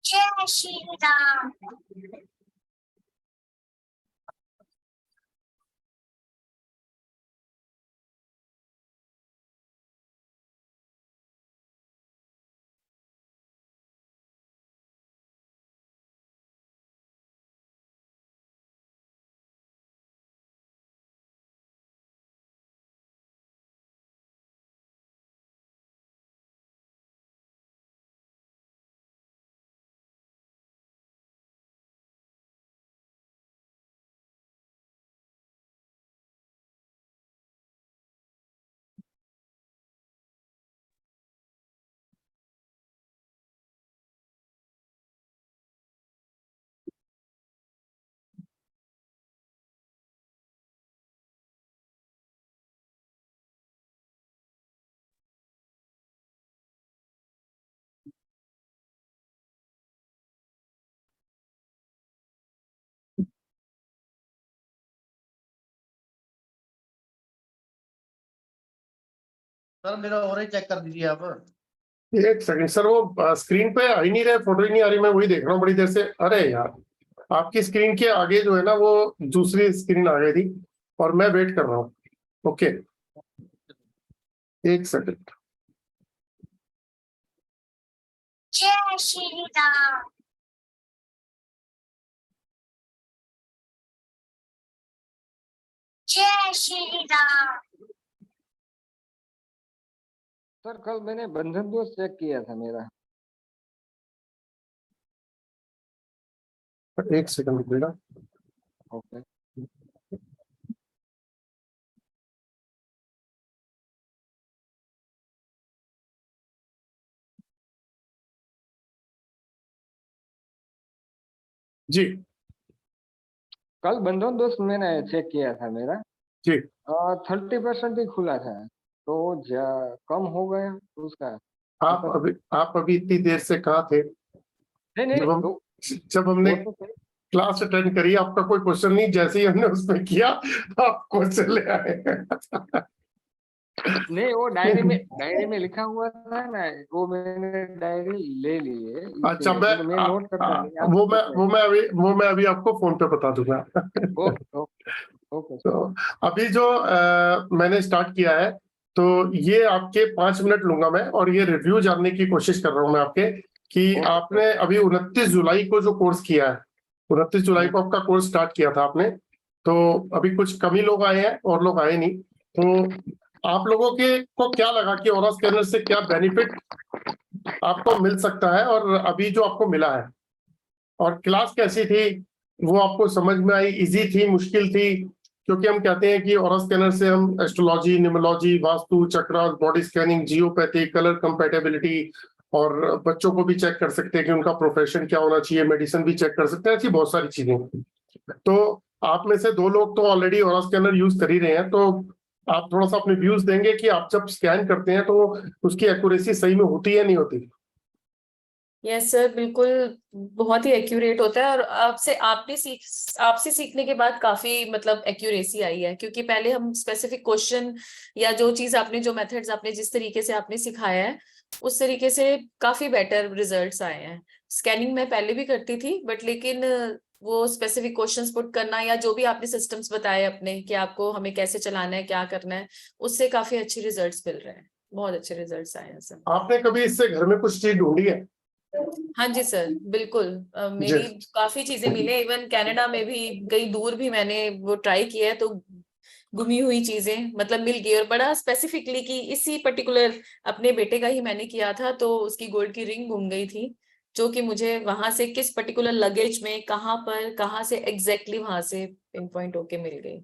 जय श्री राम। सर मेरा और ही चेक कर दीजिए आप। एक सेकंड सर, वो स्क्रीन पे आ ही नहीं रहे, फोटो ही नहीं आ रही, मैं वही देख रहा हूँ बड़ी देर से। अरे यार, आपकी स्क्रीन के आगे जो है ना, वो दूसरी स्क्रीन आ गई थी और मैं वेट कर रहा हूँ। ओके, एक सेकंड। जय श्री राम। जय श्री राम। सर कल मैंने बंधन दोष चेक किया था मेरा। एक सेकंड रुकिएगा। ओके। जी कल बंधन दोष मैंने चेक किया था मेरा जी 30% ही खुला था, तो कम हो गया उसका। आप अभी इतनी देर से कहाँ थे? नहीं जब हमने वो तो सही। क्लास अटेंड करी, आपका कोई क्वेश्चन नहीं, जैसे ही हमने उसमें किया आप क्वेश्चन ले आए। नहीं, वो डायरी में लिखा हुआ था ना, वो मैंने डायरी ले ली है। अच्छा, मैं नोट करता नहीं, आप वो मैं अभी आपको फोन पे बता दूंगा। Okay okay. तो अभी जो मैंने स्टार्ट किया है, तो ये आपके 5 मिनट लूंगा मैं, और ये रिव्यू जानने की कोशिश कर रहा हूँ मैं आपके, कि ओके। आपने अभी 29 जुलाई को जो कोर्स किया है, 29 जुलाई को आपका कोर्स स्टार्ट किया था आपने, तो अभी कुछ कम ही लोग आए हैं और लोग आए नहीं। तो आप लोगों के को क्या लगा कि ऑरा स्कैनर से क्या बेनिफिट आपको मिल सकता है, और अभी जो आपको मिला है, और क्लास कैसी थी, वो आपको समझ में आई, इजी थी, मुश्किल थी? क्योंकि हम कहते हैं कि ऑरा स्कैनर से हम एस्ट्रोलॉजी, न्यूमरोलॉजी, वास्तु, चक्र, बॉडी स्कैनिंग, जियोपैथी, कलर कंपैटिबिलिटी, और बच्चों को भी चेक कर सकते हैं कि उनका प्रोफेशन क्या होना चाहिए, मेडिसिन भी चेक कर सकते हैं, ऐसी बहुत सारी चीजें। तो आप में से 2 लोग तो ऑलरेडी ऑरा स्कैनर यूज कर ही रहे हैं, तो आप थोड़ा सा अपने व्यूज देंगे कि आप जब स्कैन करते हैं तो उसकी एक्यूरेसी सही में होती है नहीं होती? यस सर, बिल्कुल बहुत ही एक्यूरेट होता है। और आपसे सीखने के बाद काफी मतलब एक्यूरेसी आई है, क्योंकि पहले हम स्पेसिफिक क्वेश्चन या जो चीज आपने, जो मेथड्स आपने जिस तरीके से आपने सिखाया है, उस तरीके से काफी बेटर रिजल्ट्स आए हैं। स्कैनिंग मैं पहले भी करती थी, बट लेकिन वो स्पेसिफिक क्वेश्चंस पुट करना या जो भी आपने सिस्टम्स बताए अपने कि आपको हमें कैसे चलाना है, क्या करना है, उससे काफी अच्छे रिजल्ट्स मिल रहे हैं। बहुत अच्छे रिजल्ट्स आए हैं सर। आपने कभी इससे घर में कुछ चीज ढूंढी है? हाँ जी सर, बिल्कुल। मेरी काफी चीजें मिले, इवन कनाडा में भी, कई दूर भी मैंने वो ट्राई किया है, तो गुमी हुई चीजें मतलब मिल गई। और बड़ा स्पेसिफिकली कि इसी पर्टिकुलर अपने बेटे का ही मैंने किया था, तो उसकी गोल्ड की रिंग गुम गई थी, जो कि मुझे वहां से किस पर्टिकुलर लगेज में कहाँ से एग्जैक्टली वहां से पिन पॉइंट होके मिल गई।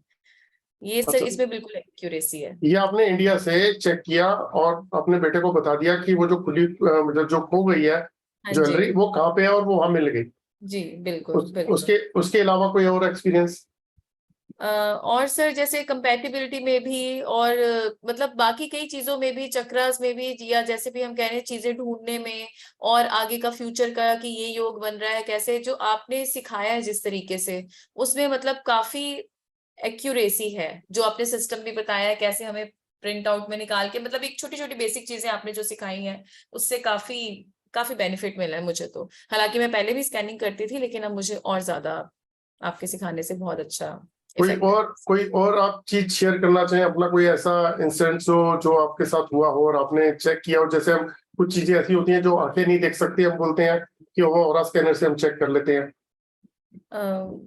ये सर, इसमें बिल्कुल एक्यूरेसी है। ये आपने इंडिया से चेक किया और अपने बेटे को बता दिया कि वो जो खुली मतलब जो खो गई है हाँ ज्वेलरी, जी वो कहाँ पे है और वो वहां मिल गई? जी, बिल्कुल बिल्कुल। उसके अलावा कोई और एक्सपीरियंस? और सर जैसे कंपैटिबिलिटी में भी, और मतलब बाकी कई चीजों में भी, चक्रास में भी, या जैसे भी हम कह रहे हैं चीजें ढूंढने में, और आगे का फ्यूचर का कि ये योग बन रहा है कैसे, जो आपने सिखाया है जिस तरीके से, उसमें मतलब काफी एक्यूरेसी है। जो आपने सिस्टम भी बताया है कैसे हमें प्रिंट आउट में निकाल के, मतलब एक छोटी छोटी बेसिक चीजें आपने जो सिखाई हैं, उससे काफी काफी बेनिफिट मिला है मुझे तो। हालांकि मैं पहले भी स्कैनिंग करती थी, लेकिन अब मुझे और ज्यादा आपके सिखाने से बहुत अच्छा कोई और आप चीज शेयर करना चाहें अपना, कोई ऐसा इंसिडेंट जो आपके साथ हुआ हो और आपने चेक किया हो? जैसे हम कुछ चीजें ऐसी होती हैं जो आंखें नहीं देख सकती, हम बोलते हैं कि वो ऑरा स्कैनर से हम चेक कर लेते हैं।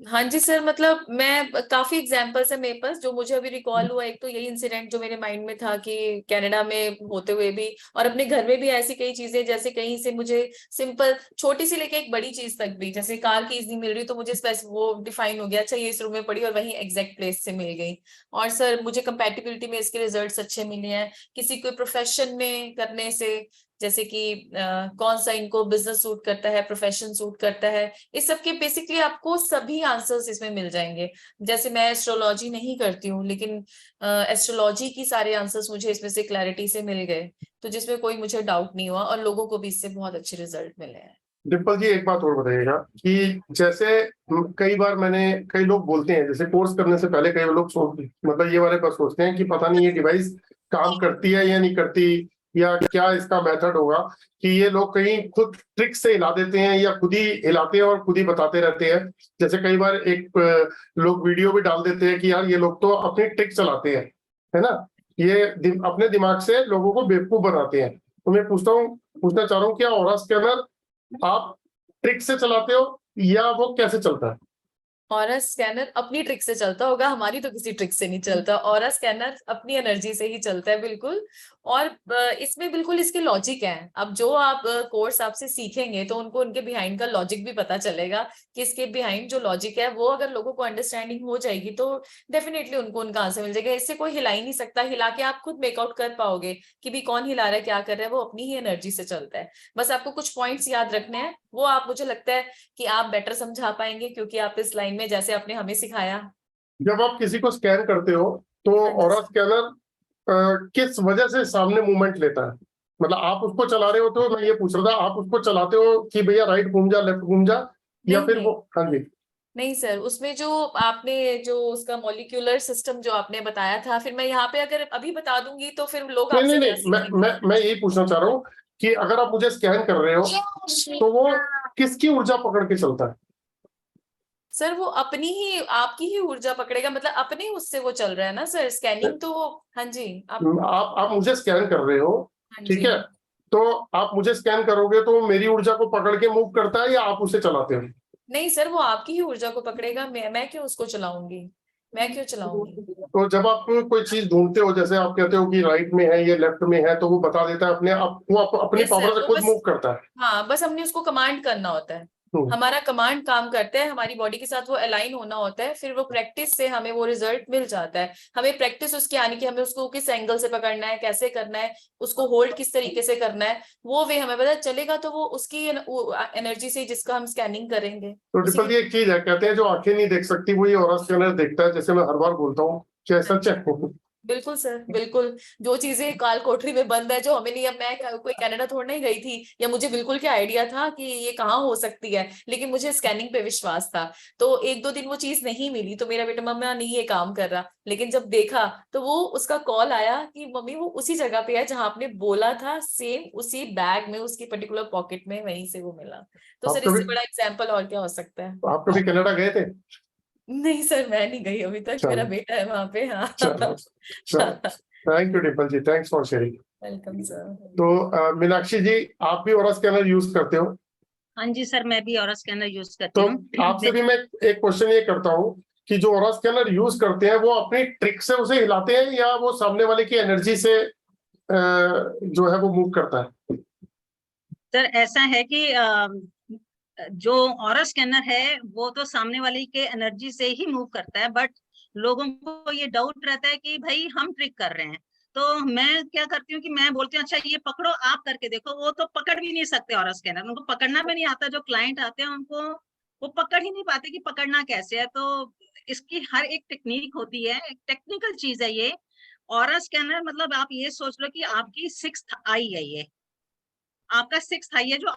हाँ जी सर, मतलब मैं काफी एग्जांपल्स है मेरे पास जो मुझे अभी रिकॉल हुआ। एक तो यही इंसिडेंट जो मेरे माइंड में था कि कनाडा में होते हुए भी और अपने घर में भी ऐसी कई चीजें, जैसे कहीं से मुझे सिंपल छोटी सी लेके एक बड़ी चीज तक भी, जैसे कार कीज नहीं मिल रही तो मुझे वो डिफाइन हो गया, अच्छा ये इस रूम में पड़ी और वही एग्जैक्ट प्लेस से मिल गई। और सर मुझे कंपैटिबिलिटी में इसके रिजल्ट्स अच्छे मिले हैं, किसी कोई प्रोफेशन में करने से, जैसे कि कौन सा इनको बिजनेस सूट करता है, प्रोफेशन सूट करता है, इस सब के बेसिकली आपको सभी आंसर्स इसमें मिल जाएंगे। जैसे मैं एस्ट्रोलॉजी नहीं करती हूँ, लेकिन एस्ट्रोलॉजी की सारे आंसर्स मुझे इसमें से क्लैरिटी से मिल गए, तो जिसमें कोई मुझे डाउट नहीं हुआ और लोगों को भी इससे बहुत अच्छे रिजल्ट मिले हैं। डिम्पल जी एक बात और बताइएगा कि जैसे कई बार कई लोग बोलते हैं, जैसे कोर्स करने से पहले कई लोग मतलब ये वाले पर सोचते हैं कि पता नहीं ये डिवाइस काम करती है या नहीं करती, या क्या इसका मेथड होगा, कि ये लोग कहीं खुद ट्रिक से हिला देते हैं या खुद ही हिलाते हैं और खुद ही बताते रहते हैं। जैसे कई बार लोग वीडियो भी डाल देते हैं कि यार ये लोग तो अपनी ट्रिक चलाते हैं, है ना, ये अपने दिमाग से लोगों को बेवकूफ बनाते हैं। तो मैं पूछना चाह रहा हूँ, क्या ऑरा स्कैनर आप ट्रिक से चलाते हो या वो कैसे चलता है? ऑरा स्कैनर अपनी ट्रिक से चलता होगा, हमारी तो किसी ट्रिक से नहीं चलता। ऑरा स्कैनर अपनी एनर्जी से ही चलता है बिल्कुल। और इसमें बिल्कुल इसके लॉजिक है। अब जो आप कोर्स आपसे सीखेंगे तो उनको उनके बिहाइंड का लॉजिक भी पता चलेगा कि इसके बिहाइंड जो लॉजिक है वो अगर लोगों को अंडरस्टैंडिंग हो जाएगी तो डेफिनेटली उनको उनका आंसर मिल जाएगा। इससे कोई हिला ही नहीं सकता, हिला के आप खुद मेकआउट कर पाओगे कि भी कौन हिला रहा है, क्या कर रहा है, वो अपनी ही एनर्जी से चलता है। बस आपको कुछ पॉइंट्स याद रखने हैं, वो आप मुझे लगता है कि आप बेटर समझा पाएंगे क्योंकि आप इस लाइन में, जैसे आपने हमें सिखाया। जब आप किसी को स्कैन करते हो तो ऑरा स्कैनर किस वजह से सामने मूवमेंट लेता है? मतलब आप उसको चला रहे हो, तो मैं ये पूछ रहा था, आप उसको चलाते हो कि भैया राइट घूम जा, लेफ्ट घूम जा, या नहीं फिर नहीं वो? हाँ जी। नहीं सर, उसमें जो आपने जो उसका मॉलिक्यूलर सिस्टम जो आपने बताया था, फिर मैं यहाँ पे अगर अभी बता दूंगी तो फिर लोग नहीं नहीं आपसे क्या नहीं, मैं सीखेंगे? मैं मैं यही पूछना चाह रहा हूँ कि अगर आप मुझे स्कैन कर रहे हो जय श्री तो वो राम। किसकी ऊर्जा पकड़ के चलता है? सर वो अपनी ही, आपकी ही ऊर्जा पकड़ेगा, मतलब अपने उससे वो चल रहा है ना सर, स्कैनिंग तो। हाँ जी आप मुझे स्कैन कर रहे हो, हाँ ठीक जी। है, तो आप मुझे स्कैन करोगे तो मेरी ऊर्जा को पकड़ के मूव करता है या आप उसे चलाते हो? नहीं सर, वो आपकी ही ऊर्जा को पकड़ेगा, मैं क्यों उसको चलाऊंगी, मैं क्यों चलाऊंगी? तो जब आप कोई चीज ढूंढते हो, जैसे आप कहते हो कि राइट में है या लेफ्ट में है, तो वो बता देता है अपने आप, वो अपनी यस पावर सर, से वो खुद बस, मूव करता है। हाँ बस हमने उसको कमांड करना होता है। हम्म। हमारा कमांड काम करता है, हमारी बॉडी के साथ वो अलाइन होना होता है, फिर वो प्रैक्टिस से हमें वो रिजल्ट मिल जाता है। हमें प्रैक्टिस उसकी आने की, हमें उसको किस एंगल से पकड़ना है, कैसे करना है, उसको होल्ड किस तरीके से करना है, वो वे हमें पता चलेगा, तो वो उसकी एनर्जी से जिसका हम स्कैनिंग करेंगे तो उसी डिम्पल जी एक चीज है, कहते हैं जो आंखें नहीं देख सकती वो ये ऑरा स्कैनर देखता है, जैसे मैं हर बार बोलता हूँ, क्या सच है? बिल्कुल सर बिल्कुल। जो चीजें काल कोठरी में बंद है, जो हमें नहीं, अब मैं कोई कनाडा थोड़ा ही गई थी, या मुझे बिल्कुल क्या आइडिया था कि ये कहाँ हो सकती है, लेकिन मुझे स्कैनिंग पे विश्वास था। तो एक दो दिन वो चीज नहीं मिली तो मेरा बेटा, मम्मा नहीं ये काम कर रहा, लेकिन जब देखा तो वो उसका कॉल आया कि मम्मी वो उसी जगह पे है जहां आपने बोला था, सेम उसी बैग में, उसकी पर्टिकुलर पॉकेट में, वहीं से वो मिला। तो आप सर कभी इससे बड़ा एग्जाम्पल और क्या हो सकता है? आप कभी कनाडा गए थे? नहीं सर, मैं नहीं गई अभी तक, मेरा चलो बेटा है वहां पे। हाँ चलो चलो, thank you Dimple ji, thanks for sharing. Welcome sir. तो मीनाक्षी जी, आप भी ऑरा स्कैनर यूज करते हो? हाँ जी सर, मैं भी ऑरा स्कैनर यूज करती तो हूँ। आपसे भी मैं एक क्वेश्चन ये करता हूँ कि जो ऑरा स्कैनर यूज करते हैं वो अपनी ट्रिक से उसे हिलाते हैं या वो सामने वाले की एनर्जी से जो है वो मूव करता है? सर ऐसा है कि जो ऑरा स्कैनर है वो तो सामने वाले के एनर्जी से ही मूव करता है, बट लोगों को ये डाउट रहता है कि भाई हम ट्रिक कर रहे हैं। तो मैं क्या करती हूँ कि मैं बोलती हूँ अच्छा ये पकड़ो, आप करके देखो। वो तो पकड़ भी नहीं सकते ऑरा स्कैनर, उनको पकड़ना भी नहीं आता। जो क्लाइंट आते हैं उनको वो पकड़ ही नहीं पाते कि पकड़ना कैसे है। तो इसकी हर एक टेक्निक होती है, एक टेक्निकल चीज है ये ऑरा स्कैनर। मतलब आप ये सोच लो कि आपकी 6th आई है, ये आपका 6th आई है, जो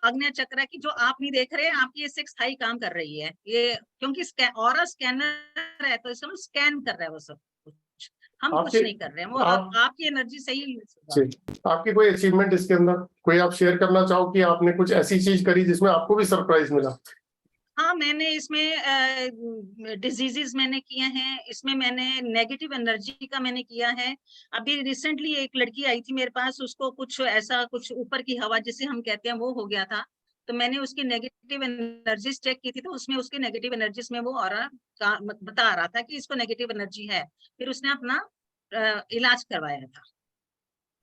आग्नेय चक्र है, कि जो आप नहीं देख रहे हैं, आपकी ये 6th आई काम कर रही है ये, क्योंकि ऑरा स्कैनर है तो इसका स्कैन कर रहा है वो सब कुछ। हम कुछ आपके- नहीं कर रहे हैं, वो आपकी एनर्जी सही use होगा। जी, आपकी कोई अचीवमेंट इसके अंदर कोई आप शेयर करना चाहो कि आपने कुछ ऐसी चीज करी जिसमें आपको भी सरप्राइज मिला? हाँ, मैंने इसमें डिजीजेस मैंने किए हैं, इसमें मैंने नेगेटिव एनर्जी का मैंने किया है। अभी रिसेंटली एक लड़की आई थी मेरे पास, उसको कुछ ऐसा कुछ ऊपर की हवा जिसे हम कहते हैं वो हो गया था, तो मैंने उसकी नेगेटिव एनर्जीज चेक की थी, तो उसमें उसकी नेगेटिव एनर्जीज में वो ऑरा का बता रहा था कि इसको नेगेटिव एनर्जी है। फिर उसने अपना इलाज करवाया था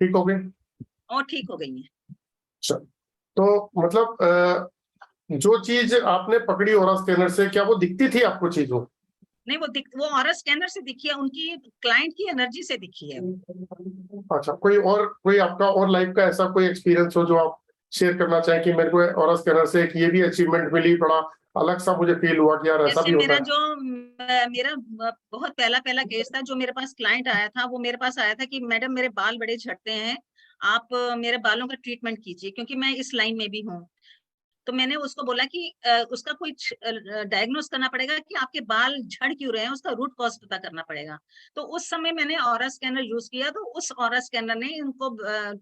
ठीक हो गए? और ठीक हो गई है। तो मतलब जो चीज आपने पकड़ी ऑरा स्कैनर से, क्या वो दिखती थी आपको चीज वो? नहीं, वो ऑरा स्कैनर से दिखी है, उनकी क्लाइंट की एनर्जी से दिखी है। अच्छा, कोई आपका और लाइफ का ऐसा कोई एक्सपीरियंस हो जो आप शेयर करना चाहें कि मेरे को ऑरा स्कैनर से एक ये भी अचीवमेंट मिली, बड़ा अलग सा मुझे फील हुआ कि यार ऐसा जैसे भी होता मेरा बहुत पहला केस था, जो मेरे पास क्लाइंट आया था, वो मेरे पास आया था कि मैडम मेरे बाल बड़े झड़ते हैं, आप मेरे बालों का ट्रीटमेंट कीजिए, क्योंकि मैं इस लाइन में भी हूँ। तो मैंने उसको बोला कि उसका कोई डायग्नोस करना पड़ेगा कि आपके बाल झड़ क्यों रहे हैं, उसका रूट कॉज पता करना पड़ेगा। तो उस समय मैंने ऑरा स्कैनर यूज किया, तो उस ऑरा स्कैनर ने उनको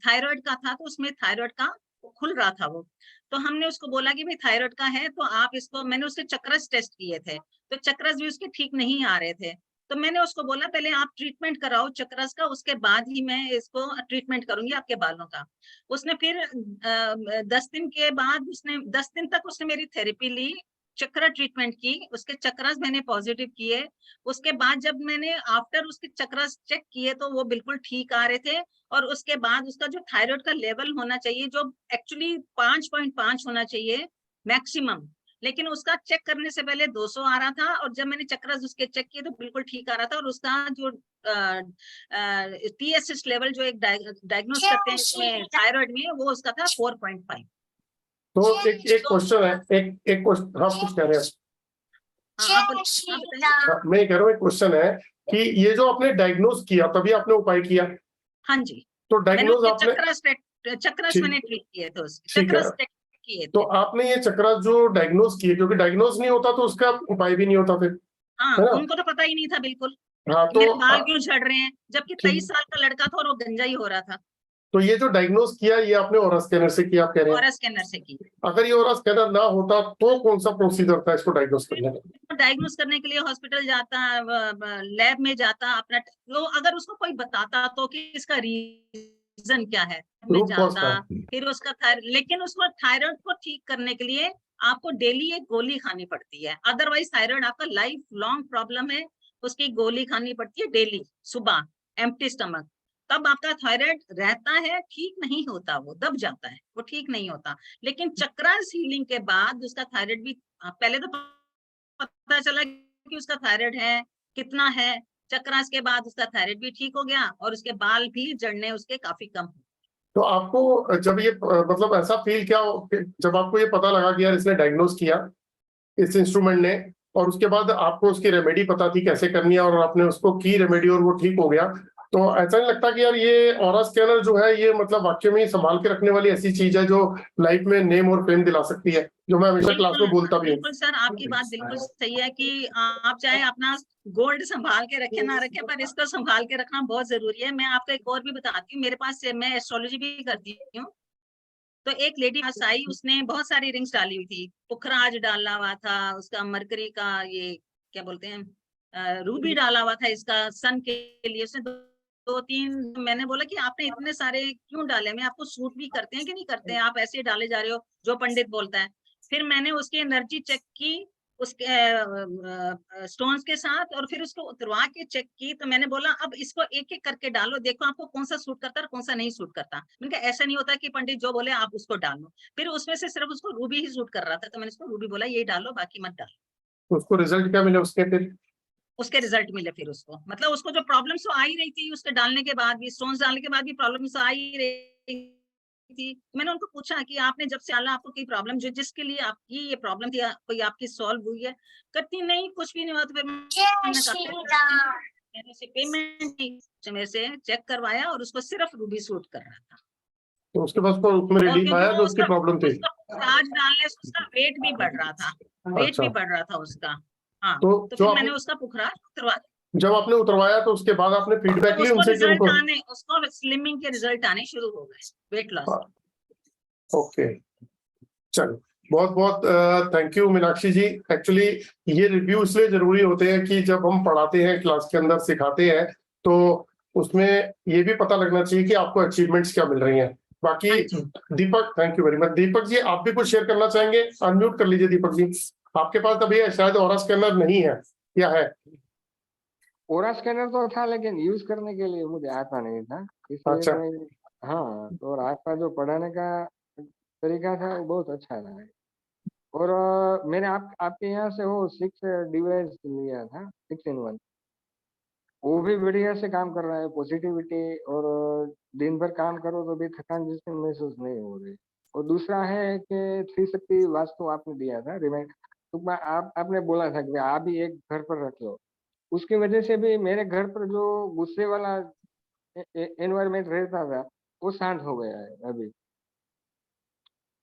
थायराइड का था, तो उसमें थायराइड का खुल रहा था वो। तो हमने उसको बोला कि भाई थायराइड का है, तो आप इसको, मैंने उसके चक्रस टेस्ट किए थे, तो चक्रस भी उसके ठीक नहीं आ रहे थे। तो मैंने उसको बोला पहले आप ट्रीटमेंट कराओ चक्रस का, उसके बाद ही मैं इसको ट्रीटमेंट करूंगी आपके बालों का। उसने फिर 10 दिन के बाद 10 दिन तक उसने मेरी थेरेपी ली, चक्र ट्रीटमेंट की, उसके चक्रस मैंने पॉजिटिव किए। उसके बाद जब मैंने आफ्टर उसके चक्रस चेक किए तो वो बिल्कुल ठीक आ रहे थे। और उसके बाद उसका जो थायराइड का लेवल होना चाहिए, जो एक्चुअली 5.5 होना चाहिए मैक्सिमम, लेकिन उसका चेक करने से पहले 200 आ रहा था, और जब मैंने चक्रस उसके चेक किए तो बिल्कुल ठीक आ रहा था। और उसका जो TSH लेवल जो एक डायग्नोस करते हैं इसमें थायराइड में, वो उसका था 4.5। तो एक क्वेश्चन है, एक क्वेश्चन, हाँ कुछ कह रहे हैं? हाँ, आप बताइए। मैं कह रहा हूँ एक क्वेश्चन है कि ये जो आपने डायग्नोस किया तभी आपने उपाय किया? हाँ जी, तो मैंने डायग्नोस उसके आपने चक्रस ठीक- मैंने ट्रीट किए थे, ठीक है। चक्रस चेक किए तो थे। आपने ये चक्रस जो डायग्नोस किए, क्योंकि डायग्नोस नहीं होता तो उसका उपाय भी नहीं होता फिर, हाँ, है ना? उनको तो पता ही नहीं था बिल्कुल हाँ कि मेरे बाल तो क्यों झड़ रहे हैं, जबकि ठीक। 23 साल का लड़का था और वो गंजा ही हो रहा था। तो ये जो डायग्नोस किया ये आपने ऑरा स्कैनर से किया, आप कह रहे हैं? ऑरा स्कैनर से की। अगर ये ऑरा स्कैनर ना होता तो कौन सा प्रोसीजर था इसको डायग्नोस करने का? डायग्नोस करने के लिए हॉस्पिटल जाता, लैब में जाता, अपना वो अगर उसको कोई बताता तो कि इसका रीजन क्या है, में रूट कॉज जाता, का। फिर उसका लेकिन उसको थायराइड को ठीक करने के लिए आपको डेली एक गोली खानी पड़ती है, अदरवाइज थायराइड आपका लाइफ लॉन्ग प्रॉब्लम है। उसकी गोली खानी पड़ती है डेली सुबह एम्प्टी स्टमक, तब आपका थायराइड रहता है, ठीक नहीं होता, वो दब जाता है, वो ठीक नहीं होता। लेकिन चक्रस हीलिंग के बाद उसका थायराइड भी, पहले तो पता चला कि उसका थायराइड है, कितना है, चक्रस के बाद उसका थायराइड भी ठीक हो गया और उसके बाल भी झड़ने उसके काफी कम हो। तो आपको जब ये मतलब ऐसा फील क्या जब आपको ये पता लगा कि यार इसने डायग्नोस किया इस इंस्ट्रूमेंट ने, और उसके बाद आपको उसकी रेमेडी पता थी कैसे करनी है और आपने उसको की रेमेडी और वो ठीक हो गया, तो ऐसा नहीं लगता कि यार ये ऑरा स्कैनर जो है ये मतलब वाकई में संभाल के रखने वाली ऐसी चीज है जो लाइफ में नेम और फेम दिला सकती है, जो मैं हमेशा क्लास में बोलता भी हूँ? बिल्कुल सर, आपकी बात बिल्कुल सही है कि आप चाहे अपना गोल्ड संभाल के रखे ना रखे, पर इसको संभाल के रखना बहुत जरूरी है। मैं आपको एक और भी बताती हूँ, मेरे पास मैं एस्ट्रोलॉजी भी करती हूँ। तो एक लेडी पास आई, उसने बहुत सारी रिंग्स डाली हुई थी, पुखराज डाला हुआ था, उसका मरकरी का ये क्या बोलते हैं रूबी डाला हुआ था इसका सन के लिए। उसने दो तीन, मैंने बोला कि आपने इतने सारे क्यों डाले, मैं आपको सूट भी करते हैं कि नहीं करते हैं, आप ऐसे डाले जा रहे हो जो पंडित बोलता है। फिर मैंने उसकी एनर्जी चेक की उसके स्टोन्स के साथ, और फिर उसको उतरवा के चेक की। तो मैंने बोला अब इसको एक एक करके डालो, देखो आपको कौन सा सूट करता है और कौन सा नहीं सूट करता। मैंने कहा ऐसा नहीं होता कि पंडित जो बोले आप उसको डालो। फिर उसमें से सिर्फ उसको रूबी ही सूट कर रहा था, तो मैंने उसको रूबी बोला ये डालो, बाकी मत डालो। तो उसको रिजल्ट क्या मिले उसके फिर? उसके रिजल्ट मिले फिर उसको, मतलब उसको जो प्रॉब्लम्स तो आ ही रही थी, उसके डालने के बाद भी, स्टोन्स डालने के बाद भी प्रॉब्लम्स आ ही रही थी। मैंने उनको पूछा कि आपने जब से डाला आपको कोई प्रॉब्लम जो जिसके लिए आपकी ये प्रॉब्लम थी कोई आपकी सॉल्व हुई है? करती नहीं, कुछ भी नहीं हुआ। तो फिर मैंने से पेमेंट मेरे से चेक करवाया और उसको सिर्फ रूबी सूट कर रहा था। तो उसके बाद उसमें रिलीफ आया जो उसकी प्रॉब्लम थी? आज डालने से उसका वेट भी बढ़ रहा था, वेट अच्छा। भी बढ़ रहा था उसका। हाँ, तो फिर मैंने उसका पुखराज उतरवा दिया। जब आपने उतरवाया तो उसके बाद आपने फीडबैक ली उसको उनसे कि रिजल्ट उनको आने, उसको स्लिमिंग के रिजल्ट आने शुरू हो गए, वेट लॉस। ओके, चलो बहुत बहुत thank you Meenakshi ji. Actually ये रिव्यू इसलिए जरूरी होते हैं कि जब हम पढ़ाते हैं क्लास के अंदर सिखाते हैं तो उसमें ये भी पता लगना चाहिए कि आपको अचीवमेंट्स क्या मिल रही हैं। बाकी दीपक, thank you very much. Deepak ji आप भी कुछ शेयर करना चाहेंगे? अनम्यूट कर लीजिए दीपक जी। आपके पास अभी शायद ऑरा स्कैनर नहीं है, क्या है? ओरा स्कैनर तो था लेकिन यूज करने के लिए मुझे आता नहीं था, इसलिए अच्छा। मैं हाँ, तो आपका जो पढ़ाने का तरीका था वो बहुत अच्छा था। और मैंने आपके यहाँ से वो 6 डिवाइस लिया था, 6-in-1, वो भी बढ़िया से काम कर रहा है, पॉजिटिविटी, और दिन भर काम करो तो भी थकान जैसे महसूस नहीं हो रही। और दूसरा है कि 360 वास्तु आपने दिया था रिमाइंड, तो आपने बोला था कि आप भी एक घर पर रख लो, उसकी वजह से भी मेरे घर पर जो गुस्से वाला एनवायरमेंट रहता था वो शांत हो गया है अभी।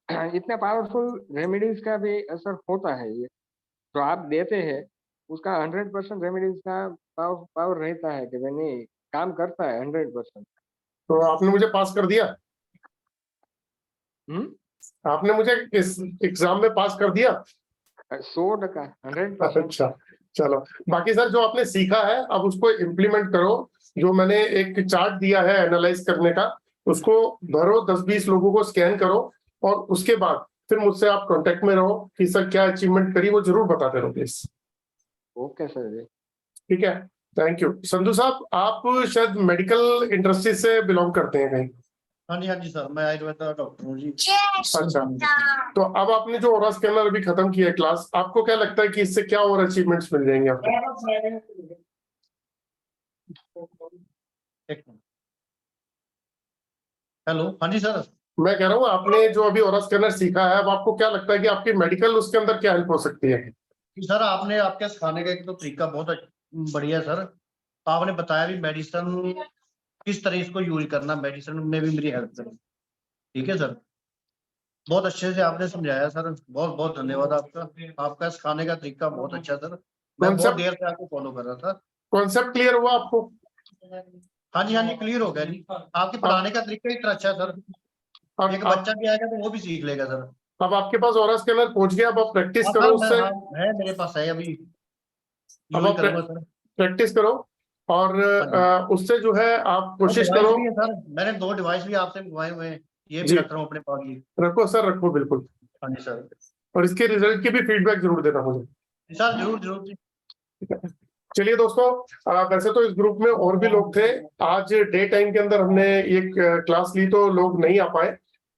इतना पावरफुल रेमेडीज का भी असर होता है ये तो आप देते हैं, उसका 100% रेमेडीज का पावर रहता है कि नहीं, काम करता है 100%। तो आपने मुझे पास कर दिया? आपने मुझे इस एग्जाम में पास कर दिया? 100%, 100%। अच्छा चलो, बाकी सर जो आपने सीखा है अब उसको इम्प्लीमेंट करो। जो मैंने एक चार्ट दिया है एनालाइज करने का, उसको भरो, 10-20 लोगों को स्कैन करो और उसके बाद फिर मुझसे आप कांटेक्ट में रहो कि सर क्या अचीवमेंट करी, वो जरूर बताते रहो प्लीज। ओके सर जी, ठीक है, थैंक यू। संधू साहब आप शायद मेडिकल इंडस्ट्री से बिलोंग करते हैं कहीं? हाँ जी सर, मैं आयुर्वेद का डॉक्टर हूँ जी। जय श्री राम। तो अब आपने जो ओरा स्कैनर अभी खत्म किया है क्लास, आपको क्या लगता है कि इससे क्या और अचीवमेंट्स मिल जाएंगे आपको? एक मिनट। हेलो, हाँ जी सर। मैं कह रहा हूँ आपने जो अभी ओरा स्कैनर सीखा है, अब आपको क्या लगता है कि आपकी मेडिकल उसके अंदर क्या हेल्प हो सकती है? सर आपने आपके सिखाने का एक तो तरीका बहुत बढ़िया है सर। आपने बताया भी मेडिसिन किस तरह इसको यूज करना, मेडिसिन में भी मेरी हेल्प करें। ठीक है सर, बहुत अच्छे से आपने समझाया सर, बहुत बहुत धन्यवाद आपका। आपका सिखाने का तरीका बहुत अच्छा सर, मैं बहुत देर से आपको फॉलो कर रहा था। कॉन्सेप्ट क्लियर हुआ आपको? हाँ जी क्लियर हो गया जी। आपके पढ़ाने का तरीका ही इतना अच्छा है सर, एक बच्चा भी आएगा तो वो भी सीख लेगा सर। अब आपके पास ओरा स्कैनर पहुंच गया, अब आप प्रैक्टिस करो उससे। है मेरे पास है अभी, अब आप प्रैक्टिस करो और उससे जो है आप कोशिश करो। सर मैंने 2 डिवाइस भी आपसे मंगवाए हुए हैं, ये भी रख रहा हूँ अपने पास। ही रखो सर, रखो बिल्कुल। हाँ जी सर, और इसके रिजल्ट की भी फीडबैक जरूर देना मुझे सर। जरूर जरूर। चलिए दोस्तों, वैसे तो इस ग्रुप में और भी लोग थे, आज डे टाइम के अंदर हमने एक क्लास ली तो लोग नहीं आ पाए,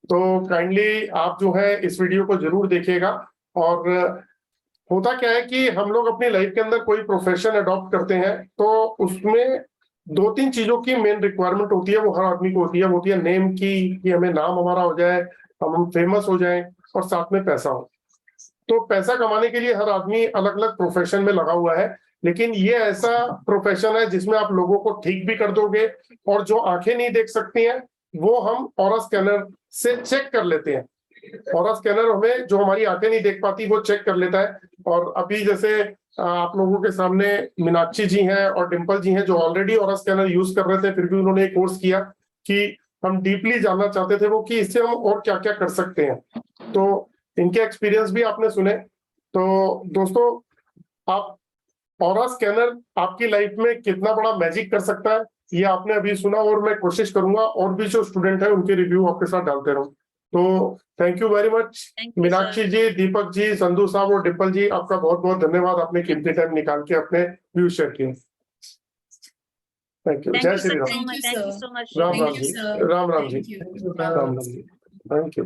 तो काइंडली आप जो है इस वीडियो को जरूर देखिएगा। और होता क्या है कि हम लोग अपनी लाइफ के अंदर कोई प्रोफेशन अडॉप्ट करते हैं तो उसमें 2-3 चीजों की मेन रिक्वायरमेंट होती है, वो हर आदमी को होती है। वो होती है नेम की, कि हमें नाम हमारा हो जाए, हम फेमस हो जाएं, और साथ में पैसा हो। तो पैसा कमाने के लिए हर आदमी अलग अलग प्रोफेशन में लगा हुआ है, लेकिन ये ऐसा प्रोफेशन है जिसमें आप लोगों को ठीक भी कर दोगे, और जो आंखें नहीं देख सकती हैं वो हम ऑरा स्कैनर से चेक कर लेते हैं। ऑरा स्कैनर हमें, जो हमारी आंखें नहीं देख पाती, वो चेक कर लेता है। और अभी जैसे आप लोगों के सामने मीनाक्षी जी हैं और डिम्पल जी हैं, जो ऑलरेडी ऑरा स्कैनर यूज कर रहे थे, फिर भी उन्होंने एक कोर्स किया कि हम डीपली जानना चाहते थे वो कि इससे हम और क्या क्या कर सकते हैं। तो इनके एक्सपीरियंस भी आपने सुने। तो दोस्तों, आप ऑरा स्कैनर आपकी लाइफ में कितना बड़ा मैजिक कर सकता है ये आपने अभी सुना, और मैं कोशिश करूंगा और भी जो स्टूडेंट है उनके रिव्यू आपके साथ डालते रहूं। तो thank you very much Meenakshi ji, Deepak ji, Sandhu साहब और डिम्पल जी, आपका बहुत बहुत धन्यवाद, आपने कीमती टाइम निकाल के अपने व्यू शेयर किए। Thank you. जय Shri Ram. Thank you so much. Ram Ram ji, Ram Ram ji, Ram Ram ji, thank you.